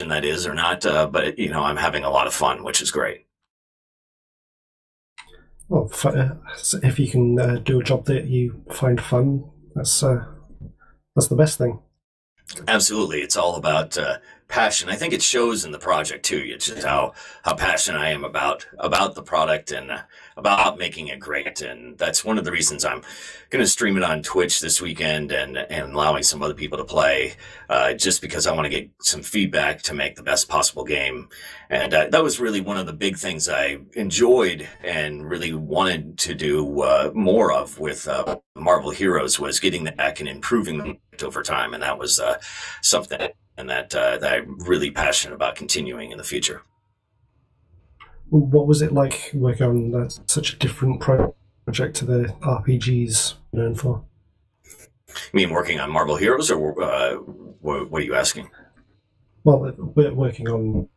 that is or not, but I'm having a lot of fun, which is great. Well, if you can do a job that you find fun, that's the best thing. Absolutely. It's all about passion. I think it shows in the project too. It's just how passionate I am about the product and about making it great. And that's one of the reasons I'm going to stream it on Twitch this weekend and allowing some other people to play, just because I want to get some feedback to make the best possible game. And that was really one of the big things I enjoyed and really wanted to do more of with Marvel Heroes, was getting that back and improving them over time. And that was something that I'm really passionate about continuing in the future. What was it like working on such a different project to the RPGs you're known for? You mean working on Marvel Heroes, or what are you asking? Well, we're working on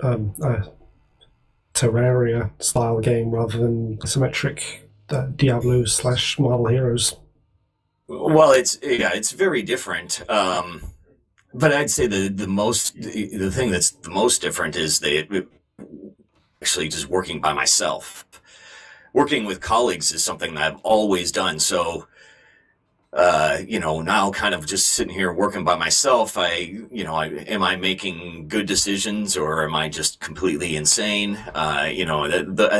a Terraria style game rather than isometric Diablo / Marvel Heroes. Well, it's very different. But I'd say the thing that's the most different is actually just working by myself. Working with colleagues is something that I've always done. So, now kind of just sitting here working by myself, am I making good decisions, or am I just completely insane? I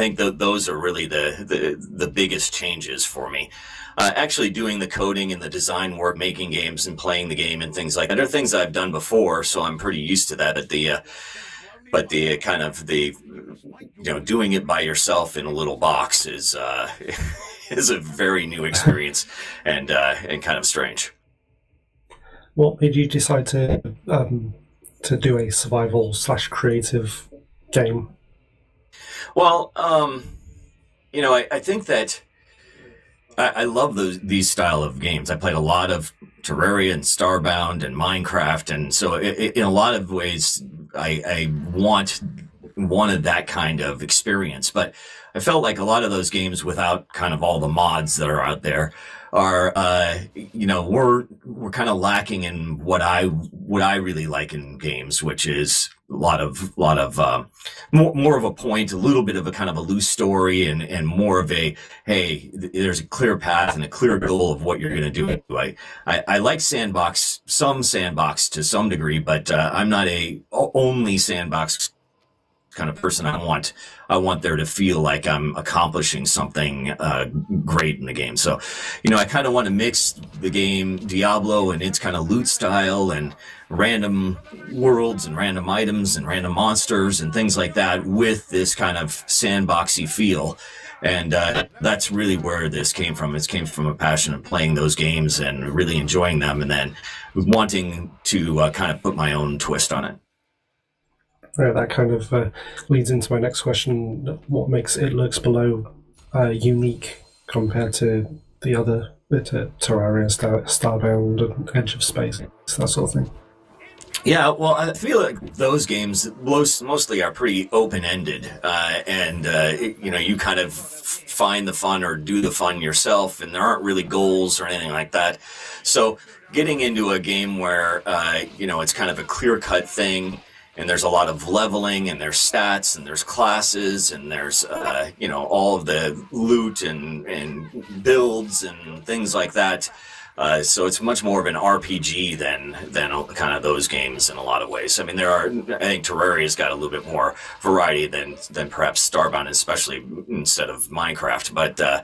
think those are really the biggest changes for me. Actually doing the coding and the design work, making games and playing the game and things like that are things I've done before, so I'm pretty used to that. But the kind of doing it by yourself in a little box is is a very new experience and kind of strange. What made you decide to do a survival / creative game? Well, I think that I love these style of games. I played a lot of Terraria and Starbound and Minecraft, and so in a lot of ways, I wanted that kind of experience. But I felt like a lot of those games, without kind of all the mods that are out there, are we're kind of lacking in what I really like in games, which is a lot of more of a point, a little bit of a kind of a loose story, and more of a, hey, there's a clear path and a clear goal of what you're going to do. I like some sandbox to some degree, but I'm not a only sandbox kind of person. I want there to feel like I'm accomplishing something great in the game. So, I kind of want to mix the game Diablo and its kind of loot style and random worlds and random items and random monsters and things like that with this kind of sandboxy feel. And that's really where this came from. It came from a passion of playing those games and really enjoying them, and then wanting to kind of put my own twist on it. Right, that kind of leads into my next question. What makes It Lurks Below unique compared to the other Terraria, Starbound, and Edge of Space, that sort of thing? Yeah, well, I feel like those games mostly are pretty open-ended, and you kind of find the fun or do the fun yourself, and there aren't really goals or anything like that. So getting into a game where it's kind of a clear-cut thing, and there's a lot of leveling, and there's stats, and there's classes, and there's all of the loot and builds and things like that. So it's much more of an RPG than kind of those games in a lot of ways. I mean, I think Terraria's got a little bit more variety than perhaps Starbound, especially instead of Minecraft. But I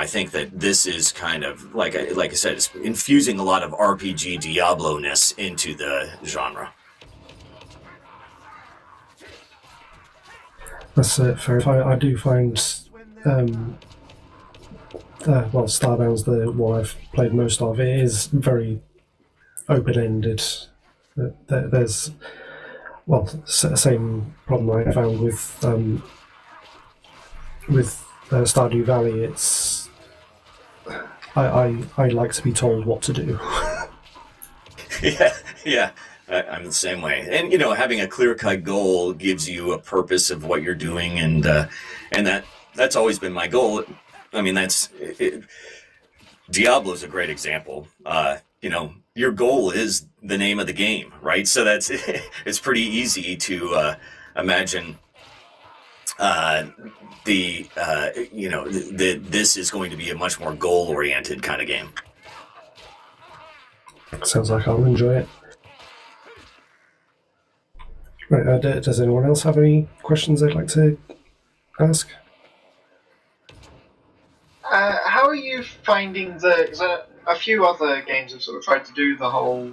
think that this is kind of like I said, it's infusing a lot of RPG Diablo-ness into the genre. That's fair. I do find, Starbound's the one I've played most of. It is very open-ended. There's, same problem I found with Stardew Valley. It's I like to be told what to do. Yeah. I'm the same way, and having a clear-cut goal gives you a purpose of what you're doing, and that's always been my goal. I mean, Diablo's a great example. your goal is the name of the game, right? So that's it's pretty easy to imagine this is going to be a much more goal-oriented kind of game. Sounds like I'll enjoy it. Right, does anyone else have any questions they'd like to ask? How are you finding because a few other games have sort of tried to do the whole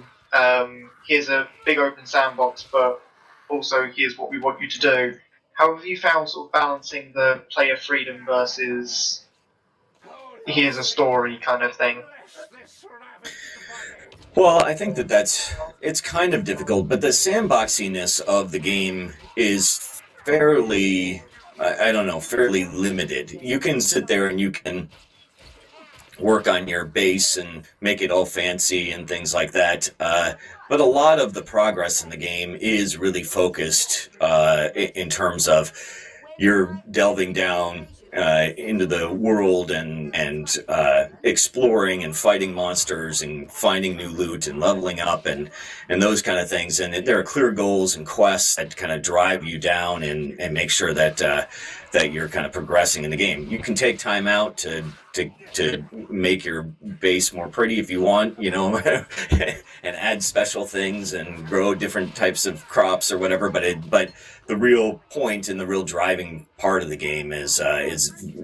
here's a big open sandbox, but also here's what we want you to do. How have you found sort of balancing the player freedom versus here's a story kind of thing? Well, I think it's kind of difficult, but the sandboxiness of the game is fairly, fairly limited. You can sit there and you can work on your base and make it all fancy and things like that. But a lot of the progress in the game is really focused in terms of you're delving down into the world and exploring and fighting monsters and finding new loot and leveling up and those kind of things. And there are clear goals and quests that kind of drive you down and make sure that that you're kind of progressing in the game. You can take time out to make your base more pretty if you want, and add special things and grow different types of crops or whatever. But the real point and the real driving part of the game is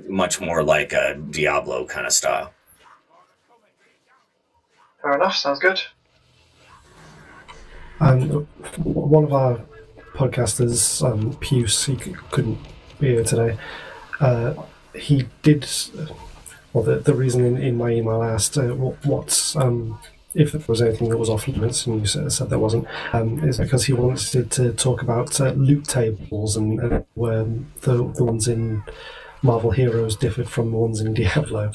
much more like a Diablo kind of style. Fair enough. Sounds good. One of our podcasters, Puce, he couldn't be here today. He did. Well, the reason in my email I asked what's if there was anything that was off limits, and you said there wasn't, is because he wanted to talk about loot tables and where the ones in Marvel Heroes differed from the ones in Diablo.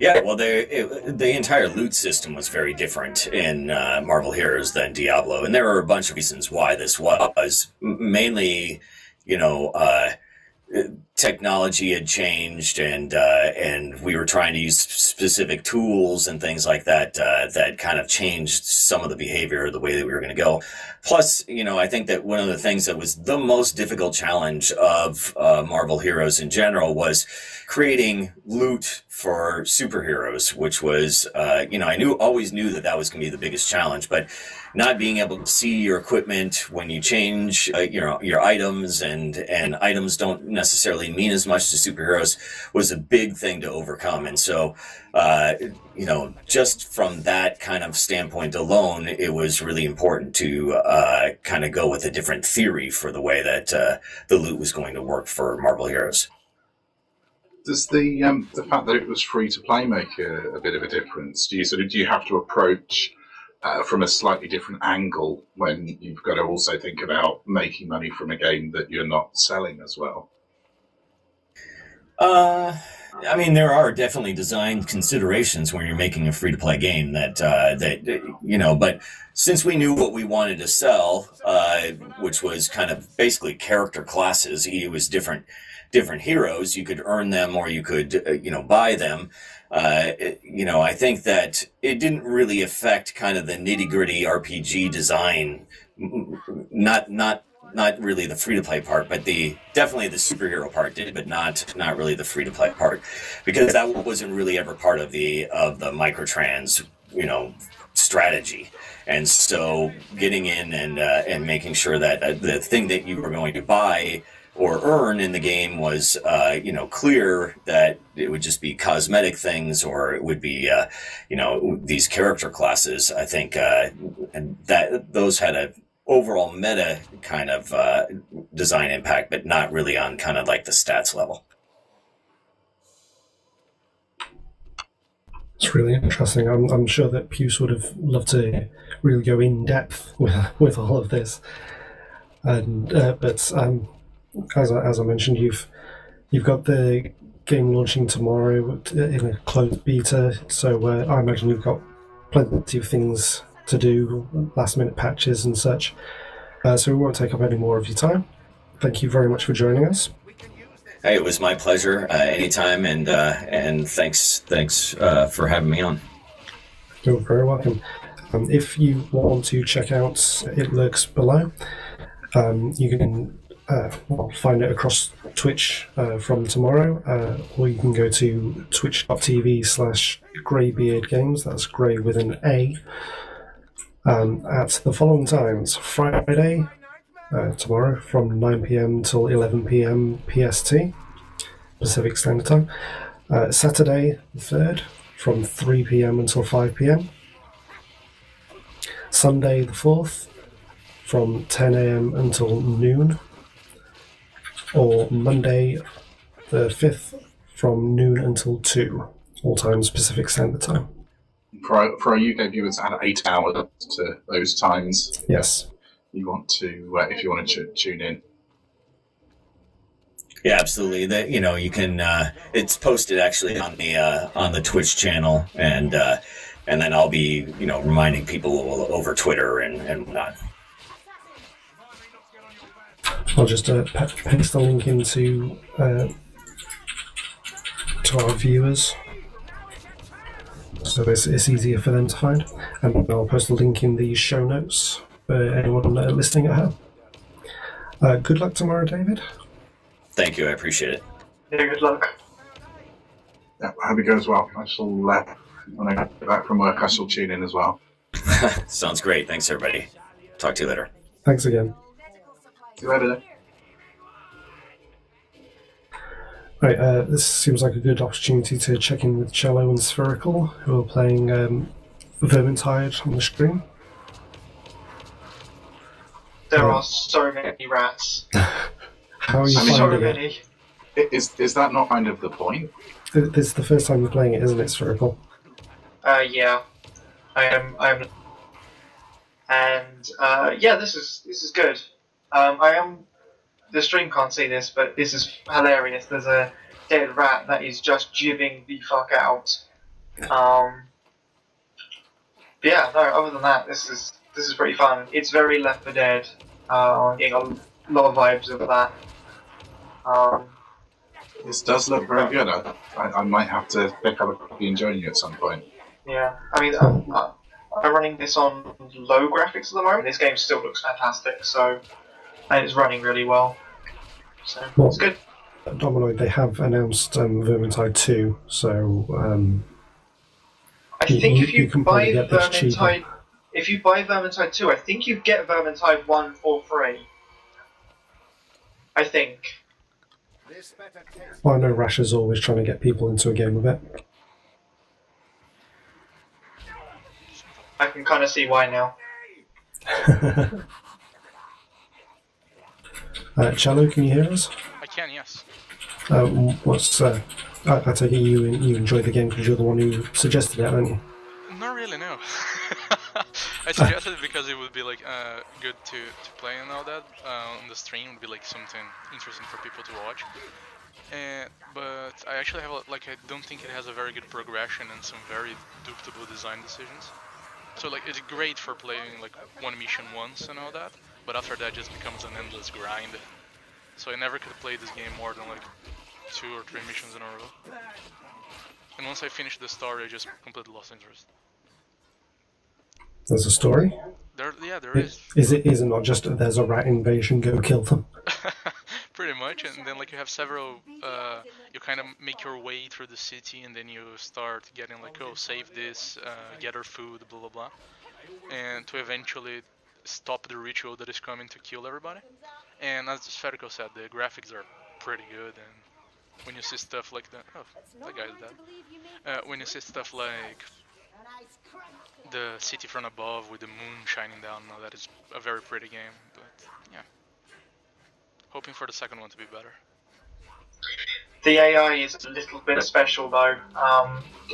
Yeah, well, the entire loot system was very different in Marvel Heroes than Diablo, and there are a bunch of reasons why this was. Mainly, technology had changed, and we were trying to use specific tools and things like that that kind of changed some of the behavior, the way that we were going to go. Plus, I think that one of the things that was the most difficult challenge of Marvel Heroes in general was creating loot for superheroes, which was, I always knew that was going to be the biggest challenge, but not being able to see your equipment when you change, your items and items don't necessarily mean as much to superheroes was a big thing to overcome. And so, just from that kind of standpoint alone, it was really important to kind of go with a different theory for the way that the loot was going to work for Marvel Heroes. Does the fact that it was free to play make a bit of a difference? Do you have to approach from a slightly different angle when you've got to also think about making money from a game that you're not selling as well? There are definitely design considerations when you're making a free-to-play game but since we knew what we wanted to sell, which was kind of basically character classes, it was different heroes, you could earn them or you could, buy them. I think that it didn't really affect kind of the nitty-gritty RPG design, not really the free-to-play part, but definitely the superhero part did, but not really the free-to-play part, because that wasn't really ever part of the microtrans, strategy. And so getting in and making sure that the thing that you were going to buy or earn in the game was, clear, that it would just be cosmetic things or it would be, these character classes. I think and that those had a overall meta kind of design impact, but not really on kind of like the stats level. It's really interesting. I'm sure that Puce would have loved to really go in depth with all of this, and but as I mentioned, you've got the game launching tomorrow in a closed beta, so I imagine you've got plenty of things to do, last minute patches and such. So we won't take up any more of your time. Thank you very much for joining us. Hey, it was my pleasure. Anytime, and thanks for having me on. You're very welcome. If you want to check out It Lurks Below, you can find it across Twitch from tomorrow, or you can go to twitch.tv/greybeardgames, that's grey with an A, at the following times: Friday, tomorrow, from 9 p.m. till 11 p.m. PST, Pacific Standard Time. Saturday, the 3rd, from 3 p.m. until 5 p.m. Sunday, the 4th, from 10 a.m. until noon. Or Monday, the 5th, from noon until 2, all times Pacific Standard Time. For our UK viewers, add 8 hours to those times. Yes. You want to, if you want to tune in. Yeah, absolutely. That you can. It's posted actually on the Twitch channel, and then I'll be reminding people over Twitter and whatnot. I'll just paste the link into to our viewers, so it's easier for them to find, and I'll post the link in the show notes for anyone listening at home. Good luck tomorrow, David. Thank you, I appreciate it. Yeah, good luck. Yeah, I hope it goes well. I shall, when I get back from work, I shall tune in as well. Sounds great. Thanks, everybody. Talk to you later. Thanks again. See you later. Right, this seems like a good opportunity to check in with Cello and Spherical, who are playing Vermintide on the stream. There are so many rats. How are you So finding many. Is that not kind of the point? it? This is the first time you're playing it, isn't it, Spherical? Yeah, I am. And yeah, this is good. I am. The stream can't see this, but this is hilarious. There's a dead rat that is just jibbing the fuck out. But yeah, no. Other than that, this is pretty fun. It's very Left 4 Dead. I'm getting a lot of vibes of that. This does look very good. I might have to pick up a copy and join you at some point. Yeah, I mean, I'm running this on low graphics at the moment. This game still looks fantastic, and it's running really well. So it's good. Dominoid, they have announced Vermintide 2, so I think if you can buy probably get this cheaper. Vermintide 2, I think you get Vermintide 1 for free. I think. Well, I know Rasher's always trying to get people into a game of it. I can kind of see why now. Cello, can you hear us? I can, yes. I take it you enjoy the game because you're the one who suggested it, aren't you? Not really, no. I suggested it because it would be like good to play and all that on the stream. Would be like something interesting for people to watch. But I actually have I don't think it has a very good progression and some very duplicable design decisions. So it's great for playing one mission once and all that, but after that it just becomes an endless grind. So I never could play this game more than 2 or 3 missions in a row. And once I finished the story, I just completely lost interest. There's a story? There is. Is it not just there's a rat invasion, go kill them? Pretty much, and then you have several, you kind of make your way through the city, and then you start getting oh, save this, get our food, blah blah blah, and to eventually stop the ritual that is coming to kill everybody. And as Spherical said, the graphics are pretty good, and when you see stuff like that, oh, that guy's dead. When you see stuff like the city from above with the moon shining down, that is a very pretty game. But yeah, hoping for the second one to be better. The AI is a little bit special though.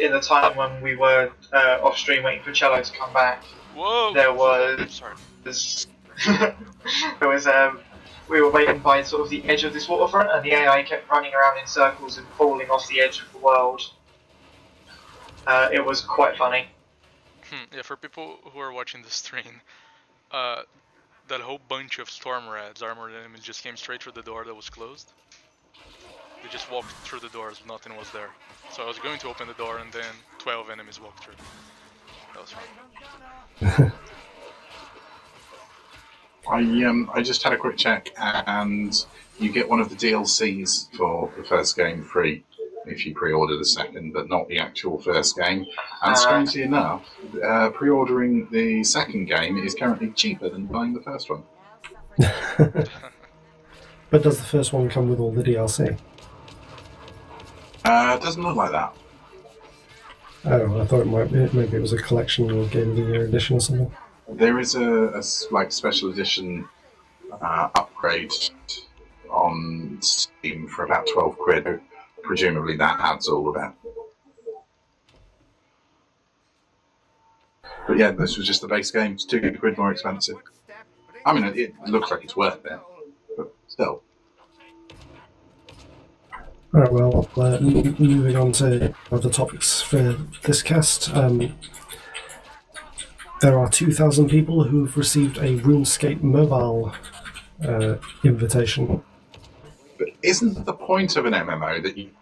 In the time when we were off stream waiting for Cello to come back, whoa! There was. Sorry. There was we were waiting by sort of the edge of this waterfront, and the AI kept running around in circles and falling off the edge of the world. It was quite funny. Yeah, for people who are watching the stream, that whole bunch of storm rats, armored enemies, just came straight through the door that was closed. They just walked through the doors, nothing was there. So I was going to open the door, and then 12 enemies walked through. That was fun. I just had a quick check, and you get one of the DLCs for the first game free if you pre-order the second, but not the actual first game. And strangely enough, pre-ordering the second game is currently cheaper than buying the first one. But does the first one come with all the DLC? It doesn't look like that. Oh, I thought it might be. Maybe it was a collection or Game of the Year edition or something. There is a like special edition upgrade on Steam for about 12 quid. Presumably that adds all of that. But yeah, this was just the base game. It's 2 quid more expensive. I mean, it looks like it's worth it, but still. Alright, well, moving on to other topics for this cast. There are 2,000 people who've received a RuneScape mobile invitation. But isn't the point of an MMO that you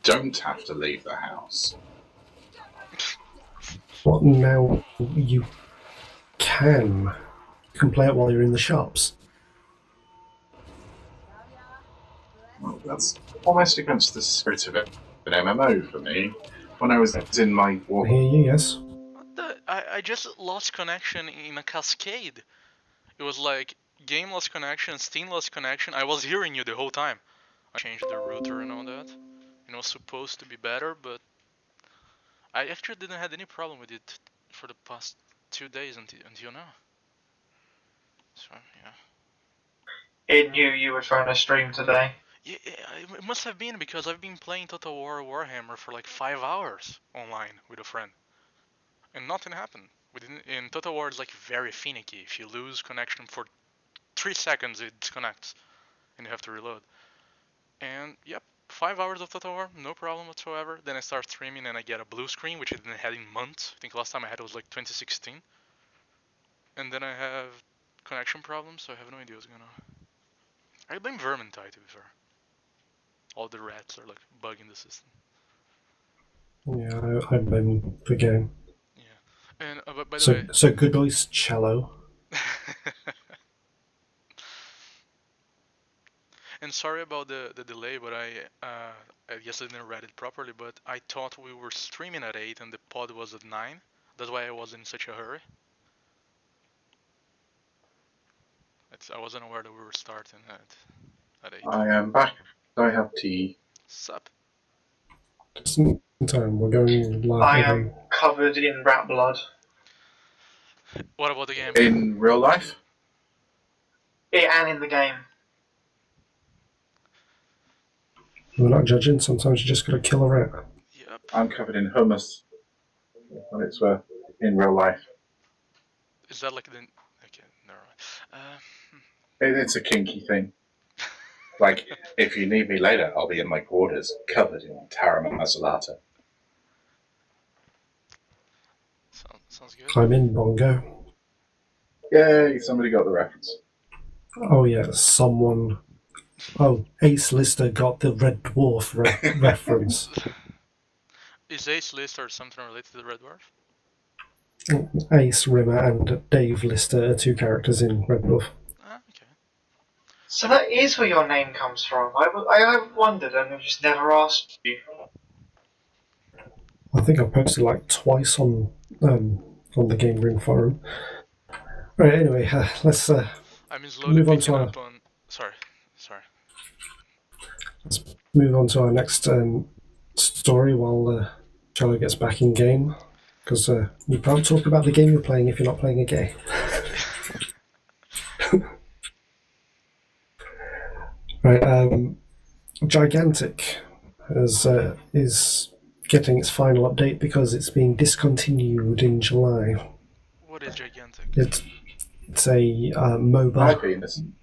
don't have to leave the house? Well, now you can. You can play it while you're in the shops. Well, that's almost against the spirit of an MMO for me. When I was in my I hear you, yes. What the? I just lost connection in a cascade. It was like game lost connection, Steam lost connection. I was hearing you the whole time. I changed the router and all that. It was supposed to be better, but I actually didn't have any problem with it for the past 2 days until now. So yeah. It knew you were trying to stream today. Yeah, it must have been because I've been playing Total War Warhammer for like 5 hours online with a friend, and nothing happened. In Total War, it's like very finicky. If you lose connection for 3 seconds, it disconnects, and you have to reload. And yep, 5 hours of Total War, no problem whatsoever. Then I start streaming and I get a blue screen, which I didn't have in months. I think last time I had it was like 2016. And then I have connection problems, so I have no idea what's going on. I blame Vermintide, to be fair. All the rats are like bugging the system. Yeah, I blame the game. Yeah. And but by the way, so good boys, cello. And sorry about the delay, but I guess I didn't read it properly, but I thought we were streaming at 8 and the pod was at 9. That's why I was in such a hurry. I wasn't aware that we were starting at 8. I am back. I have tea. Sup? Just in time, we're going live. I am covered in rat blood. What about the game? In real life? And in the game. We're not judging, sometimes you just gotta kill a rat. Yep. I'm covered in hummus. When it's in real life. Is that like the... Okay, never mind. It's a kinky thing. Like, if you need me later, I'll be in my quarters, covered in tarama masalata. Sounds good. I'm in Bongo. Yay, somebody got the reference. Oh yeah, someone... Oh, Ace Lister got the Red Dwarf reference. Is Ace Lister something related to the Red Dwarf? Ace Rimmer and Dave Lister are 2 characters in Red Dwarf. Ah, okay. So that is where your name comes from. I have wondered and I've just never asked you. I think I posted like twice on the Game Room forum. Right, anyway, let's I mean, slowly move on picking to up on... Sorry. let's move on to our next story while Cello gets back in game. Because you can't talk about the game you're playing if you're not playing a game. Right, Gigantic is getting its final update because it's being discontinued in July. What is Gigantic? It's a MOBA. I'd be innocent.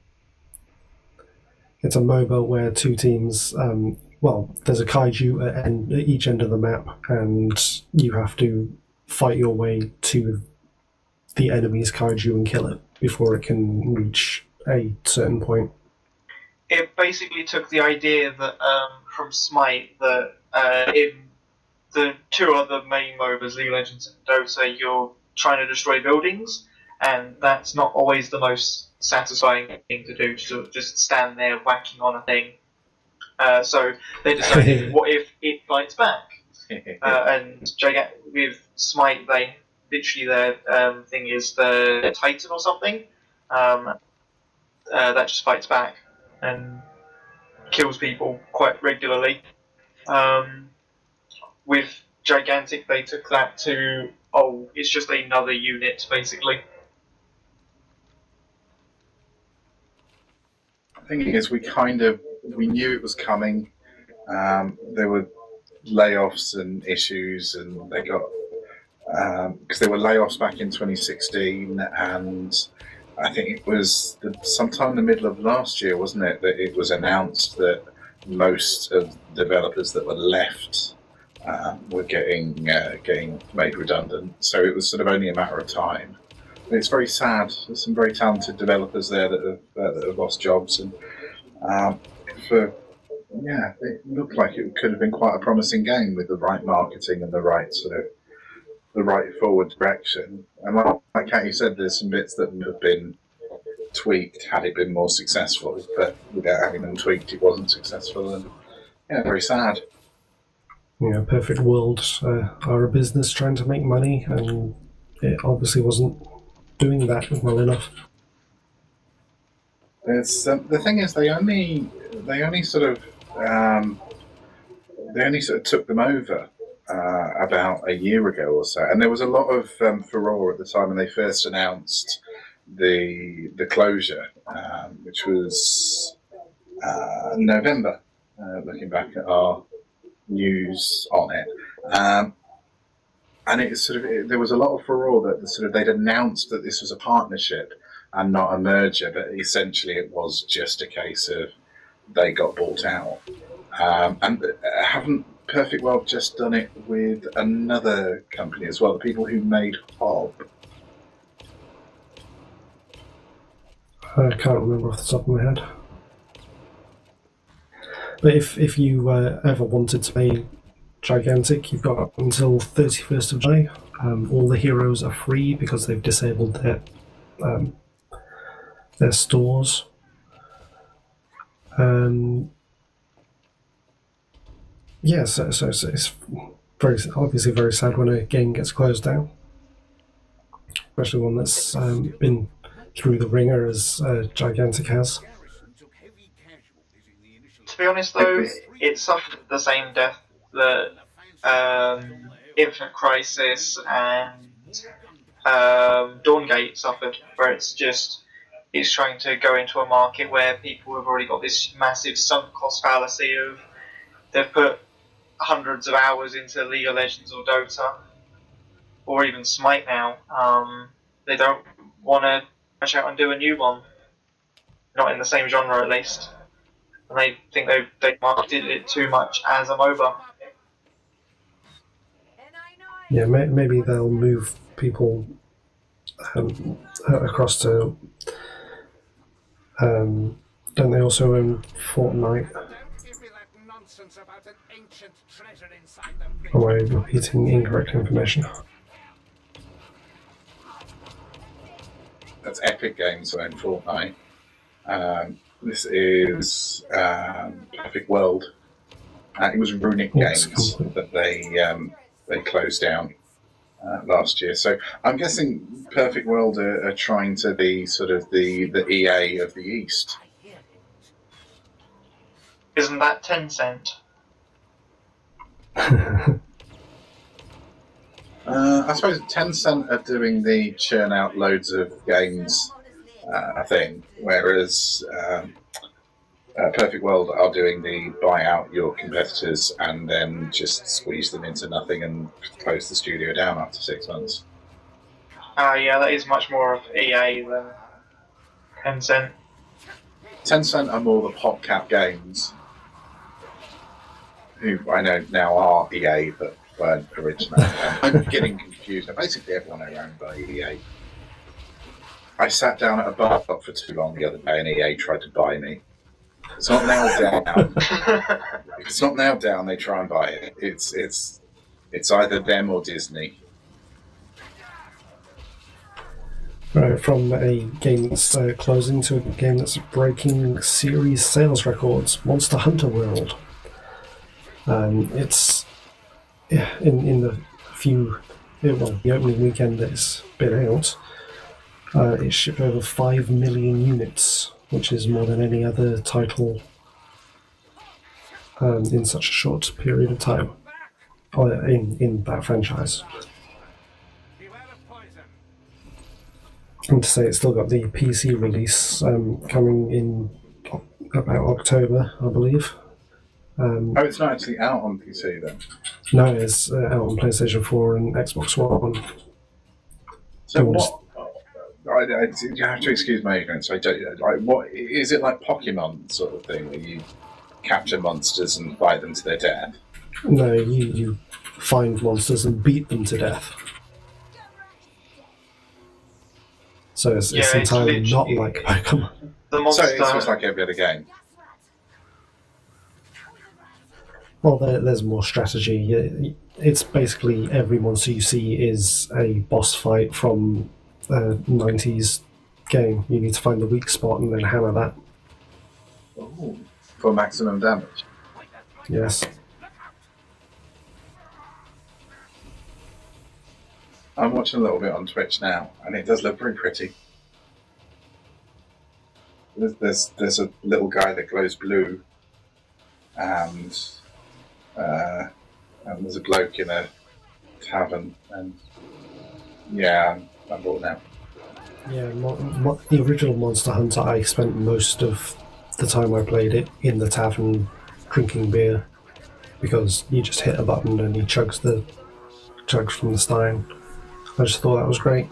It's a MOBA where 2 teams. Well, there's a kaiju at each end of the map, and you have to fight your way to the enemy's kaiju and kill it before it can reach a certain point. It basically took the idea that from Smite that the two other main MOBAs, League of Legends and Dota, you're trying to destroy buildings, and that's not always the most satisfying thing to do, to just stand there whacking on a thing. So they decided, what if it fights back? And with Smite, they literally their thing is the Titan or something that just fights back and kills people quite regularly. With Gigantic, they took that to, it's just another unit, basically. The thing is, we knew it was coming. There were layoffs and issues, and they got because there were layoffs back in 2016, and I think it was sometime in the middle of last year, wasn't it, that it was announced that most of the developers that were left were getting made redundant. So it was sort of only a matter of time. And it's very sad. There's some very talented developers there that have lost jobs, and it looked like it could have been quite a promising game with the right marketing and the right forward direction. And like Katie said, there's some bits that would have been tweaked had it been more successful, but without having them tweaked, it wasn't successful, and very sad. Yeah, Perfect World are a business trying to make money, and it obviously wasn't doing that well enough. There's the thing is, they only sort of took them over about a year ago or so, and there was a lot of furore at the time when they first announced the closure, which was November. Looking back at our news on it, and it's there was a lot of furore that they'd announced that this was a partnership and not a merger, but essentially it was just a case of they got bought out. And haven't Perfect World just done it with another company as well, the people who made Hob? I can't remember off the top of my head. But if you ever wanted to play Gigantic, you've got until 31st of July. All the heroes are free because they've disabled their stores. So it's very obviously very sad when a game gets closed down, especially one that's been through the ringer as Gigantic has. To be honest, though, it suffered the same death that Infinite Crisis and Dawngate suffered, where it's trying to go into a market where people have already got this massive sunk cost fallacy of they've put hundreds of hours into League of Legends or Dota, or even Smite now. They don't want to branch out and do a new one, not in the same genre at least. And they think they marketed it too much as a MOBA. Yeah, maybe they'll move people across to. Don't they also own Fortnite? Am I repeating incorrect information? That's Epic Games who own Fortnite. This is Perfect World. It was Runic Games that they closed down last year. So I'm guessing Perfect World are trying to be sort of the EA of the East. Isn't that Tencent? I suppose Tencent are doing the churn out loads of games thing, whereas Perfect World are doing the buy out your competitors and then just squeeze them into nothing and close the studio down after 6 months. Yeah, that is much more of EA than Tencent. Tencent are more the PopCap Games, who I know now are EA but weren't originally. I'm getting confused. Basically everyone are owned by EA. I sat down at a bar for too long the other day and EA tried to buy me. It's not now down. If it's not now down, they try and buy it. It's It's either them or Disney. Right, from a game that's closing to a game that's breaking series sales records, Monster Hunter World. It's in the the opening weekend that it's been out. It shipped over 5 million units, which is more than any other title in such a short period of time in that franchise. And to say it's still got the PC release coming in about October, I believe. It's not actually out on PC then? No, it's out on PlayStation 4 and Xbox One. So what? You have to excuse my ignorance. What is it, like Pokemon sort of thing, where you capture monsters and fight them to their death? No, you find monsters and beat them to death. So it's entirely not like Pokemon. So it's just like every other game. Well, there's more strategy. It's basically every monster you see is a boss fight from a 90s game. You need to find the weak spot and then hammer that. Ooh, for maximum damage. Yes. I'm watching a little bit on Twitch now, and it does look very pretty. There's a little guy that glows blue, and there's a bloke in a tavern, and yeah, I'm bored now. Yeah, the original Monster Hunter, I spent most of the time I played it in the tavern drinking beer, because you just hit a button and he chugs from the stein. I just thought that was great.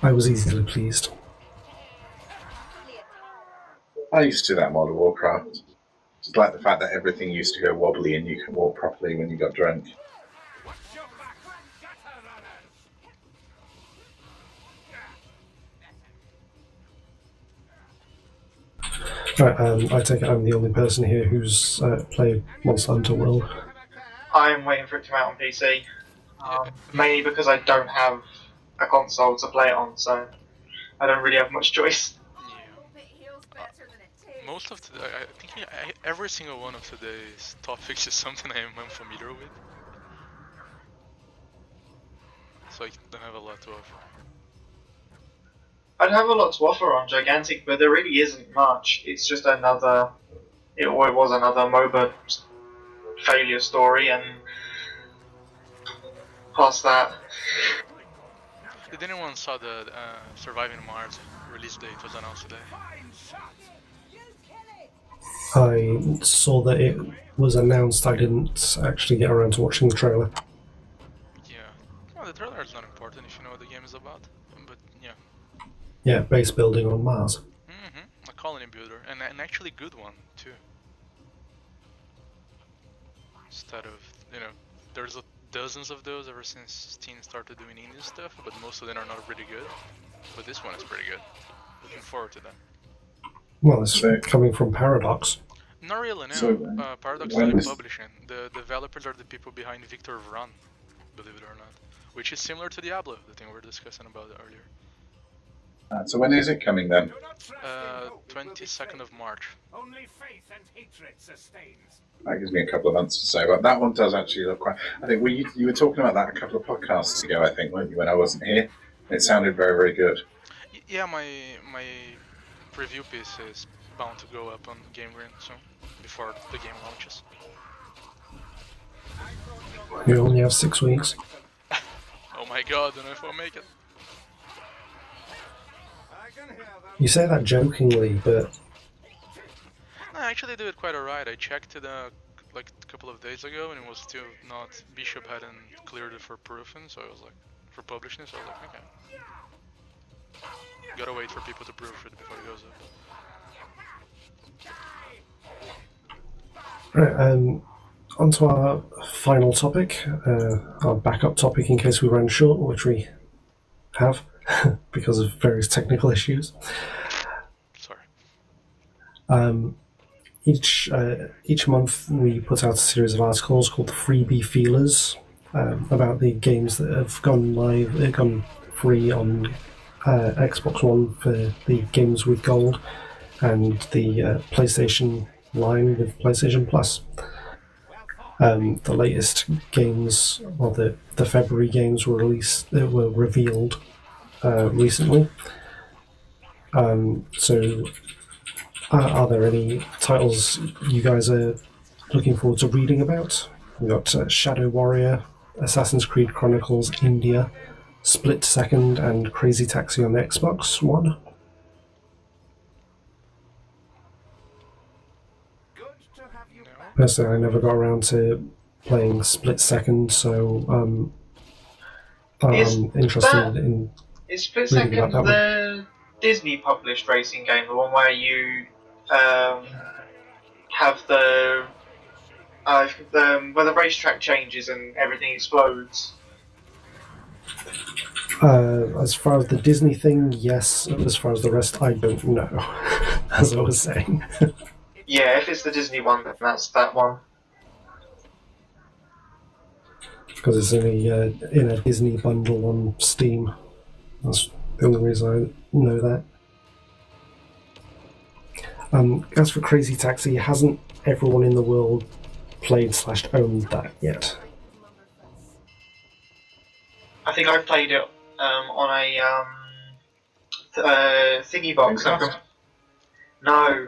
I was easily pleased. I used to do that in World of Warcraft. Just like the fact that everything used to go wobbly and you could walk properly when you got drunk. Right, I take it I'm the only person here who's played Monster Hunter World. I'm waiting for it to come out on PC. Mainly because I don't have a console to play it on, so I don't really have much choice. Most of I think every single one of today's topics is something I'm familiar with, so I don't have a lot to offer. I'd have a lot to offer on Gigantic, but there really isn't much. It's just another. It was another MOBA failure story, and past that. Did anyone saw the Surviving Mars release date was announced today? I saw that it was announced. I didn't actually get around to watching the trailer. Yeah. Well, the trailer is not important if you know what the game is about, but yeah. Yeah, base building on Mars. A colony builder, and an actually good one too. Instead of, there's dozens of those ever since Steam started doing indie stuff, but most of them are not really good. But this one is pretty good. Looking forward to that. Well, it's coming from Paradox. Not really, no. So, Paradox is like publishing. The developers are the people behind Victor of Run, believe it or not. Which is similar to Diablo, the thing we were discussing about earlier. So when is it coming then? 22nd of March. Only faith and hatred sustains. That gives me a couple of months to say, but that one does actually look quite... I think you were talking about that a couple of podcasts ago, I think, weren't you, when I wasn't here? It sounded very, very good. Yeah, my preview piece is bound to go up on GameGrin soon, before the game launches. You only have 6 weeks. Oh my god, I don't know if I'll make it. You say that jokingly, but... No, I actually did it quite alright. I checked it like a couple of days ago, and it was still not... Bishop hadn't cleared it for proofing, so I was like... For publishing, so I was like, okay. Gotta wait for people to proof it before it goes up. Right, on to our final topic, our backup topic in case we ran short, which we have because of various technical issues. Sorry. each month we put out a series of articles called the Freebie Feelers about the games that have gone live, gone free on Xbox One for the games with gold, and the PlayStation line with PlayStation Plus. The latest games, or the February games, were revealed recently. So, are there any titles you guys are looking forward to reading about? We've got Shadow Warrior, Assassin's Creed Chronicles India, Split Second, and Crazy Taxi on the Xbox One. Personally, I never got around to playing Split Second, so I'm interested in. Is Split reading Second about that the Disney published racing game, the one where you have where the racetrack changes and everything explodes? As far as the Disney thing, yes. As far as the rest, I don't know. As I was saying. Yeah, if it's the Disney one, then that's that one. Because it's in a Disney bundle on Steam. That's the only reason I know that. As for Crazy Taxi, hasn't everyone in the world played/owned that yet? I think I've played it on a thingy box. No,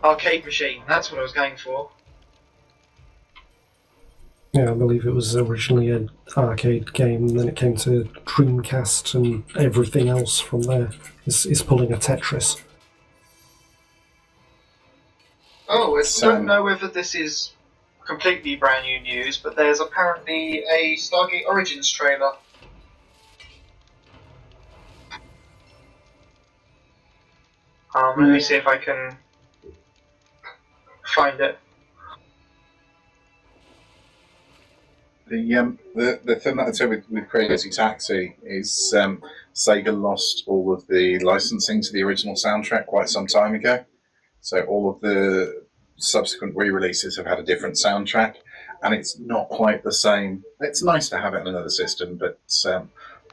arcade machine. That's what I was going for. Yeah, I believe it was originally an arcade game, and then it came to GrinCast, and everything else from there is pulling a Tetris. Oh, I don't know whether this is completely brand new news, but there's apparently a Stargate Origins trailer. Let me see if I can find it. The thing that I'd say with Crazy Taxi is Sega lost all of the licensing to the original soundtrack quite some time ago. So all of the subsequent re-releases have had a different soundtrack, and it's not quite the same. It's nice to have it on another system, but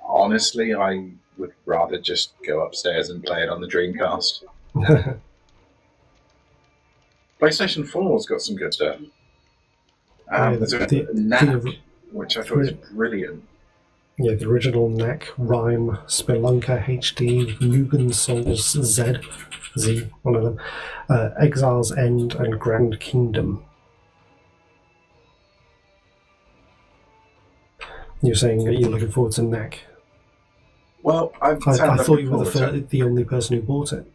honestly, I would rather just go upstairs and play it on the Dreamcast. PlayStation 4's got some good stuff. There's a NAC, which I thought was brilliant. Yeah, the original NAC, Rhyme, Spelunker HD, Mugen Souls Z, one of them, Exile's End, and Grand Kingdom. You're saying that you're looking forward to NAC? Well, I thought you were the only person who bought it.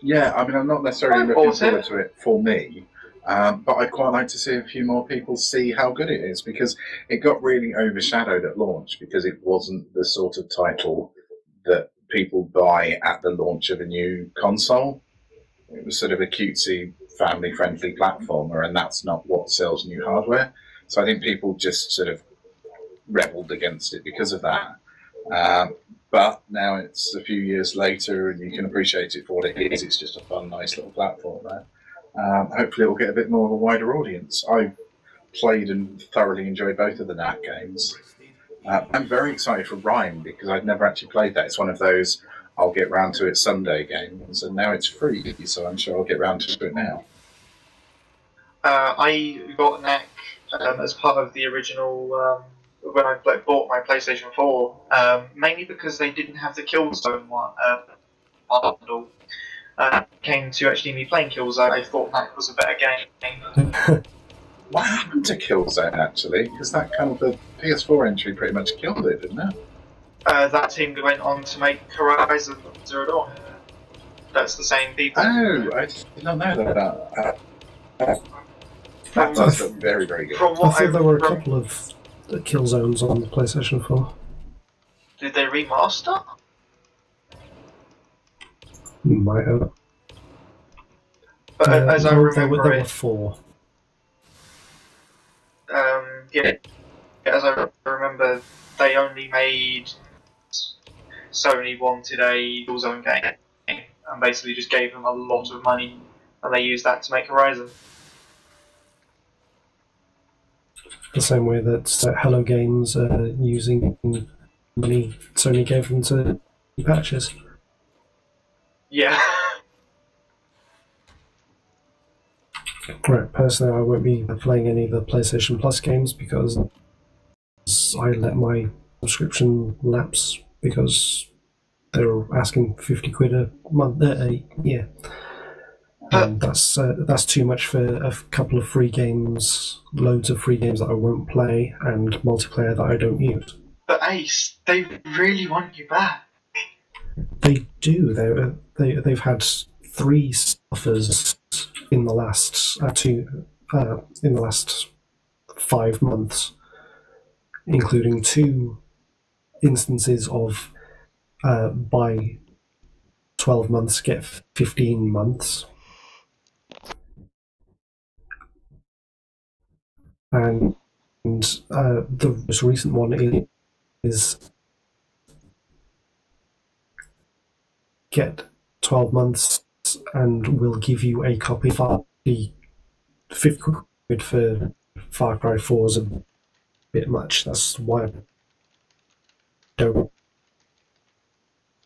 Yeah, I mean, I'm not necessarily looking forward to it for me, but I'd quite like to see a few more people see how good it is, because it got really overshadowed at launch because it wasn't the sort of title that people buy at the launch of a new console. It was sort of a cutesy, family-friendly platformer, and that's not what sells new hardware. So I think people just sort of rebelled against it because of that. But now it's a few years later, and you can appreciate it for what it is. It's just a fun, nice little platformer. Hopefully it will get a bit more of a wider audience. I've played and thoroughly enjoyed both of the NAT games. I'm very excited for Rhyme, because I'd never actually played that. It's one of those I'll get round to it Sunday games, and now it's free, so I'm sure I'll get round to it now. I got NAC as part of the original when I bought my PlayStation 4, mainly because they didn't have the Killzone one bundle. Came to actually me playing Killzone, I thought that was a better game. What happened to Killzone, actually? Because that kind of the PS4 entry pretty much killed it, didn't it? That team went on to make Horizon Zero Dawn. That's the same people. Oh, I did not know that. That does look very, very good. I thought there were a couple of Killzones on the PlayStation 4. Did they remaster? Might have. But as I remember there were 4. As I remember, they only made Sony wanted a Killzone game and basically just gave them a lot of money and they use that to make Horizon. The same way that Hello Games are using money Sony gave them to patches. Yeah. Right, personally, I won't be playing any of the PlayStation Plus games because I let my subscription lapse because they were asking 50 quid a month, a year. And that's too much for a couple of free games, loads of free games that I won't play, and multiplayer that I don't use. But Ace, they really want you back. They do. They've had 3 stuffers in the last in the last 5 months, including 2 instances of buy 12 months get 15 months, and the most recent one is get 12 months and we'll give you a copy of the 50 quid for Far Cry 4 is a bit much. That's why I don't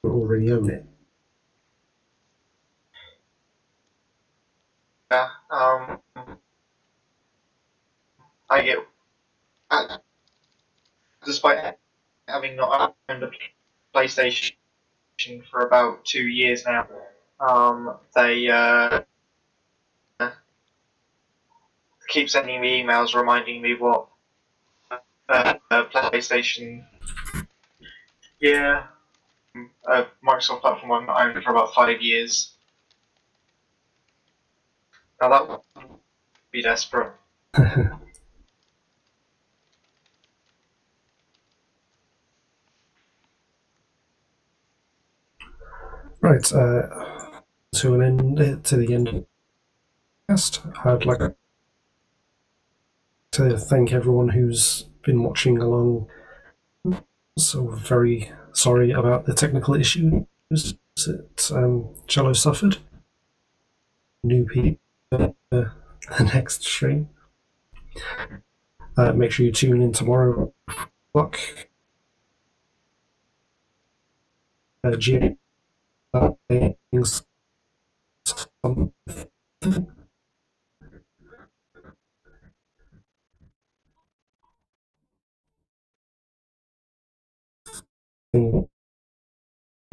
already own it. Yeah. I get. Despite having not owned a PlayStation for about 2 years now, they keep sending me emails reminding me what PlayStation. Yeah, a Microsoft platform I've not owned for about 5 years. Now that would be desperate. Right, to an end, to the end of the cast, I'd like to thank everyone who's been watching along. So very sorry about the technical issues that Jello suffered. New people the next stream. Make sure you tune in tomorrow. O'clock. Things.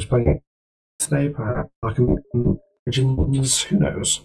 Playing today, perhaps Origins, who knows?